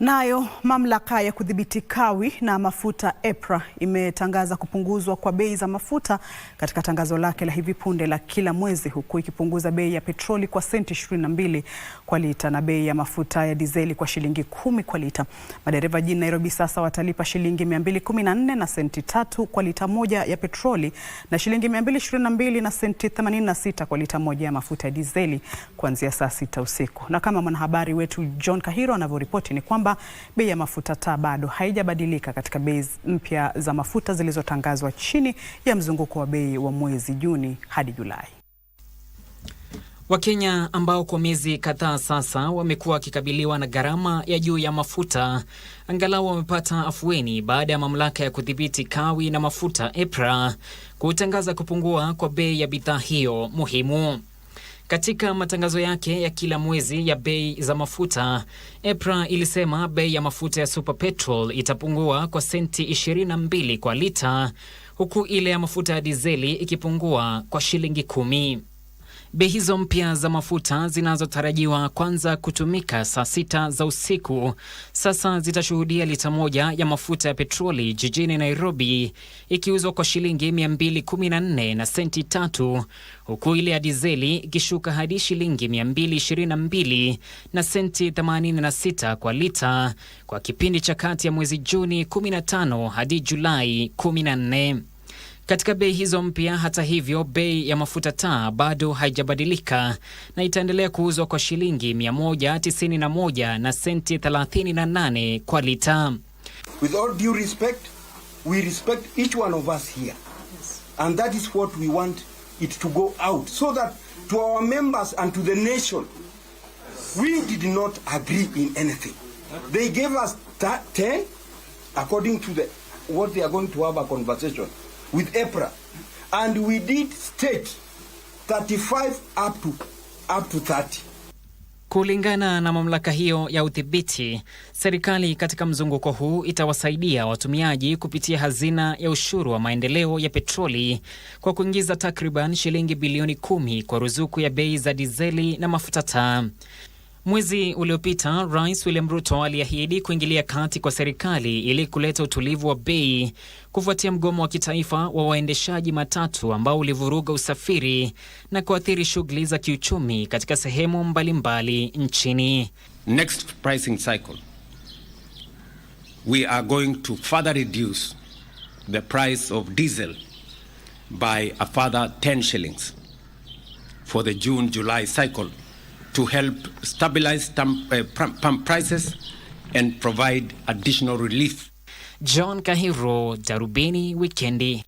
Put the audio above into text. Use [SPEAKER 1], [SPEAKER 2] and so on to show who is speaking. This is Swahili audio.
[SPEAKER 1] Nayo mamlaka ya kudhibiti kawi na mafuta EPRA imetangaza kupunguzwa kwa bei za mafuta katika tangazo lake la hivi punde la kila mwezi, huku ikipunguza bei ya petroli kwa senti 22 kwa lita na bei ya mafuta ya dizeli kwa shilingi 10 kwa lita. Madereva jijini Nairobi sasa watalipa shilingi 214 na senti 3 kwa lita moja ya petroli na shilingi 222 na senti 86 kwa lita moja ya mafuta ya dizeli kuanzia saa 6 usiku. Na kama mwanahabari wetu John Kahiro anavyoripoti ni kwamba bei ya mafuta taa bado haijabadilika katika bei mpya za mafuta zilizotangazwa chini ya mzunguko wa bei wa mwezi Juni hadi Julai.
[SPEAKER 2] Wakenya ambao kwa miezi kadhaa sasa wamekuwa wakikabiliwa na gharama ya juu ya mafuta angalau wamepata afueni baada ya mamlaka ya kudhibiti kawi na mafuta EPRA kutangaza kupungua kwa bei ya bidhaa hiyo muhimu. Katika matangazo yake ya kila mwezi ya bei za mafuta, EPRA ilisema bei ya mafuta ya Super Petrol itapungua kwa senti 22 kwa lita, huku ile ya mafuta ya dizeli ikipungua kwa shilingi 10. Bei hizo mpya za mafuta zinazotarajiwa kwanza kutumika saa 6 za usiku sasa zitashuhudia lita moja ya mafuta ya petroli jijini Nairobi ikiuzwa kwa shilingi 214 na senti 3, huku ile ya dizeli ikishuka hadi shilingi 222 na senti 86 kwa lita kwa kipindi cha kati ya mwezi Juni 15 hadi Julai 14. Katika bei hizo mpya, hata hivyo, bei ya mafuta taa bado haijabadilika na itaendelea kuuzwa kwa shilingi 191 na senti 38 kwa lita.
[SPEAKER 3] With all due respect, we respect each one of us here. And that is what we want it to go out, so that to our members and to the nation, we did not agree in anything. They gave us 10 according to what they are going to have a conversation with EPRA, and we did state 35 up to 30.
[SPEAKER 2] Kulingana na mamlaka hiyo ya udhibiti, serikali katika mzunguko huu itawasaidia watumiaji kupitia hazina ya ushuru wa maendeleo ya petroli kwa kuingiza takriban shilingi bilioni 10 kwa ruzuku ya bei za dizeli na mafuta taa. Mwezi uliopita, Rais William Ruto aliahidi kuingilia kati kwa serikali ili kuleta utulivu wa bei kufuatia mgomo wa kitaifa wa waendeshaji matatu ambao ulivuruga usafiri na kuathiri shughuli za kiuchumi katika sehemu mbalimbali nchini.
[SPEAKER 4] Next pricing cycle, we are going to further reduce the price of diesel by a further 10 shillings for the June-July cycle, to help stabilize pump prices and provide additional relief.
[SPEAKER 2] John Kahiro, Darubini Wikendi.